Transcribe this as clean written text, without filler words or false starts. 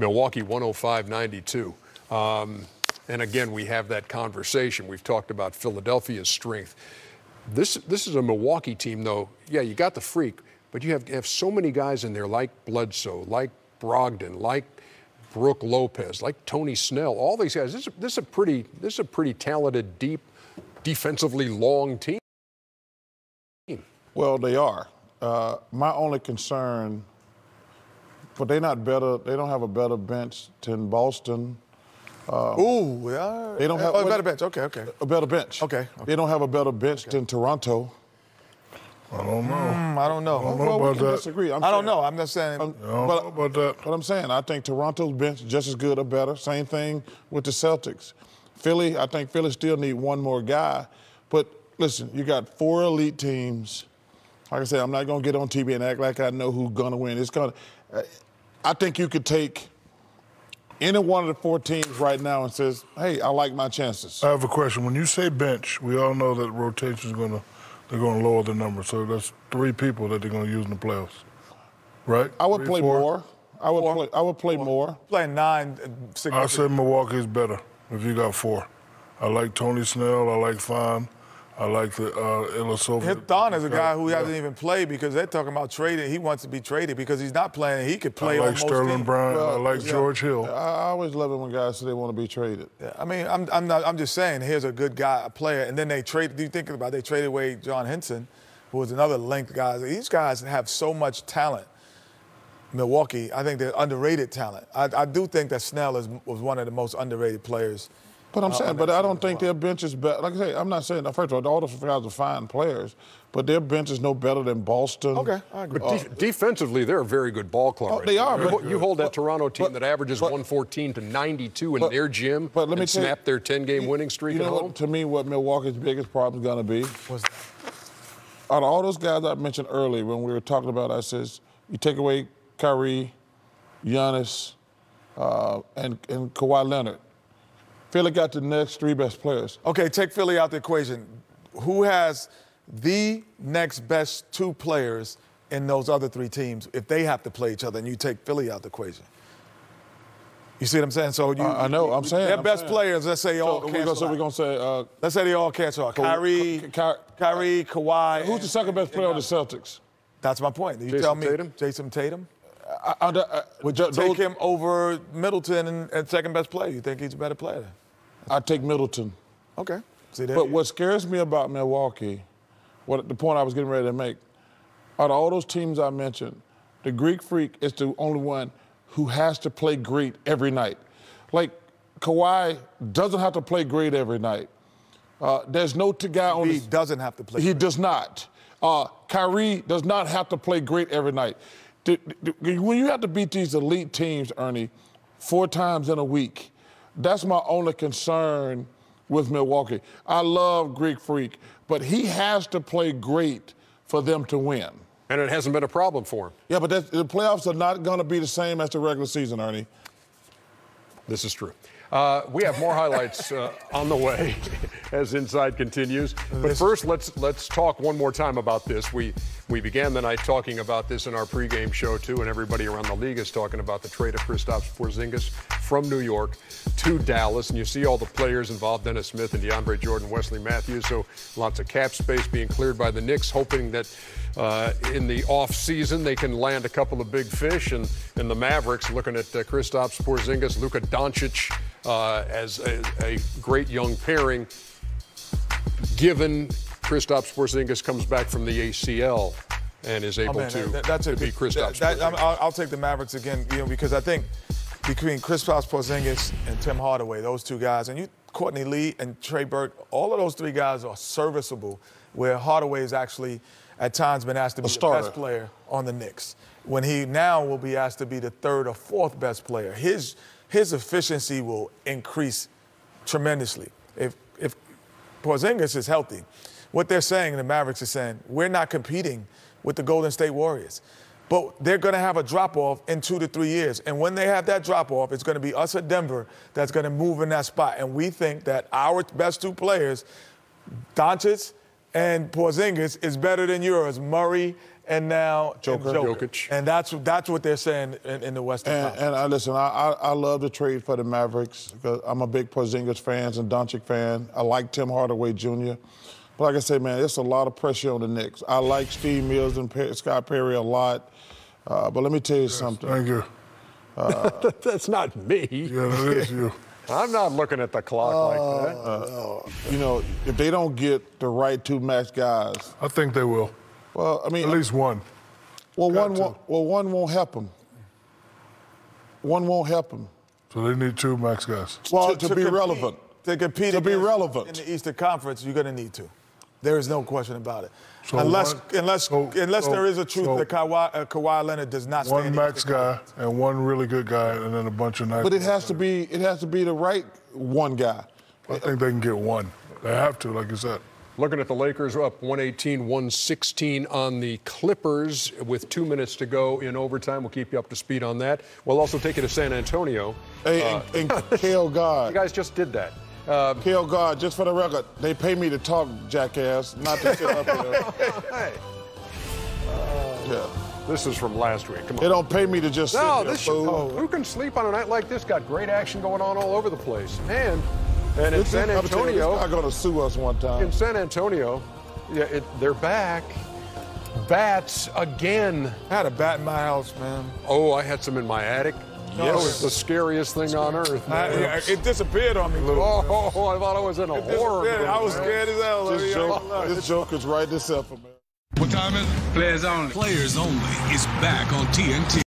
Milwaukee 105-92. And again, we have that conversation. We've talked about Philadelphia's strength. This is a Milwaukee team, though. Yeah, you got the freak, but you have so many guys in there like Bledsoe, like Brogdon, like Brook Lopez, like Tony Snell. All these guys. This is a pretty talented, deep, defensively long team. Well, they are. My only concern, but they're not better. They don't have a better bench than Boston. Yeah. They don't have a better bench. Okay. A better bench. Okay. They don't have a better bench than Toronto. I don't know. I don't know. I don't know about that. Disagree. I don't know. I'm not saying. I don't know about that. But I'm saying I think Toronto's bench just as good or better. Same thing with the Celtics. Philly, I think Philly still need one more guy. But listen, you got 4 elite teams. Like I said, I'm not going to get on TV and act like I know who's going to win. I think you could take any one of the 4 teams right now and says, hey, I like my chances. I have a question. When you say bench, we all know that rotation is they're going to lower the number. So that's 3 people that they're going to use in the playoffs, right? I would 3, play 4? more. I would play more. Playing 9. I say Milwaukee's better if you got 4. I like Tony Snell. I like Fine. I like the Ilyasova. Thon is a guy who hasn't even played because they're talking about trading. He wants to be traded because he's not playing. He could play I like almost Sterling Bryant. I like George Hill. I always love it when guys say they want to be traded. Yeah, I mean, I'm just saying, here's a good guy, a player, and then they trade. Do you think about it? They traded away John Henson, who was another length guy. These guys have so much talent. Milwaukee, I think they're underrated talent. I do think that Snell was one of the most underrated players. But I'm saying, but I don't think their bench is better. Like I say, I'm not saying, first of all those guys are fine players, but their bench is no better than Boston. Okay, I agree. But defensively, they're a very good ball club. They are. You hold that Toronto team that averages 114 to 92 in their gym and snap their 10-game winning streak at home. To me, what Milwaukee's biggest problem is going to be, out of all those guys I mentioned earlier when we were talking about, I says, you take away Kyrie, Giannis, and Kawhi Leonard. Philly got the next 3 best players. Okay, take Philly out the equation. Who has the next best 2 players in those other 3 teams if they have to play each other and you take Philly out the equation? You see what I'm saying? So I know. I'm saying their best players. Let's say all cancel. So we're gonna say. Let's say they all cancel out. Kyrie, Kawhi. Who's the second best player on the Celtics? That's my point. You Jason tell me. Tatum? Jason Tatum. Would you take him over Middleton and second best player? You think he's a better player? I'd take Middleton. Okay. See that? But what scares me about Milwaukee, the point I was getting ready to make, out of all those teams I mentioned, the Greek Freak is the only one who has to play great every night. Like, Kawhi doesn't have to play great every night. There's no guy on He doesn't have to play He great. does not. Kyrie does not have to play great every night. When you have to beat these elite teams, Ernie, 4 times in a week, that's my only concern with Milwaukee. I love Greek Freak, but he has to play great for them to win. And it hasn't been a problem for him. Yeah, but the playoffs are not going to be the same as the regular season, Ernie. This is true. We have more highlights on the way as Inside continues. But first, let's talk one more time about this. We began the night talking about this in our pregame show, too, and everybody around the league is talking about the trade of Kristaps Porzingis from New York to Dallas. And you see all the players involved, Dennis Smith and DeAndre Jordan, Wesley Matthews. So lots of cap space being cleared by the Knicks, hoping that in the offseason they can land a couple of big fish. And the Mavericks looking at Kristaps Porzingis, Luka Doncic as a great young pairing, given Kristaps Porzingis comes back from the ACL and is able to be Kristaps Porzingis. I'll take the Mavericks again, because I think between Kristaps Porzingis and Tim Hardaway, those 2 guys, and Courtney Lee and Trey Burke, all of those 3 guys are serviceable, where Hardaway has actually at times been asked to be the best player on the Knicks, when he now will be asked to be the 3rd or 4th best player. His efficiency will increase tremendously if Porzingis is healthy. What they're saying, the Mavericks are saying, we're not competing with the Golden State Warriors. But they're going to have a drop-off in 2 to 3 years. And when they have that drop-off, it's going to be us at Denver that's going to move in that spot. And we think that our best 2 players, Doncic and Porzingis, is better than yours, Murray and now Jokic. And that's what they're saying in the Western Conference. And listen, I love the trade for the Mavericks because I'm a big Porzingis fan and Doncic fan. I like Tim Hardaway Jr. But like I said, man, it's a lot of pressure on the Knicks. I like Steve Mills and Scott Perry a lot. But let me tell you something. Thank you. That's not me. Yeah, that is you. I'm not looking at the clock like that. You know, if they don't get the right two max guys. I think they will. Well, I mean. At least one. Well, one won't help them. One won't help them. So they need two max guys. Well, to be relevant. To compete To be relevant. in the Eastern Conference, you're going to need to. There is no question about it. So unless there is a truth that Kawhi Leonard does not stay one in the max Eastern guy Conference. and one really good guy, and then a bunch of nice. But it has to be the right one guy. I think they can get one. They have to, like you said. Looking at the Lakers, up 118-116 on the Clippers with 2 minutes to go in overtime. We'll keep you up to speed on that. We'll also take you to San Antonio. Hey, and Kale God. You guys just did that. Kale God, just for the record, they pay me to talk, jackass, not to sit up here. Hey. Yeah. This is from last week. Come on. They don't pay me to just sit No, there, this fool. who can sleep on a night like this? Got great action going on all over the place. And in San Antonio, they're going to sue us one time. in San Antonio, they're back. Bats again. I had a bat in my house, man. Oh, I had some in my attic. That was the scariest thing on earth. It disappeared on me. Oh, I thought I was in a horror movie. I was scared as hell. This joke is right this up, man. What time is it? Players Only. Players Only is back on TNT.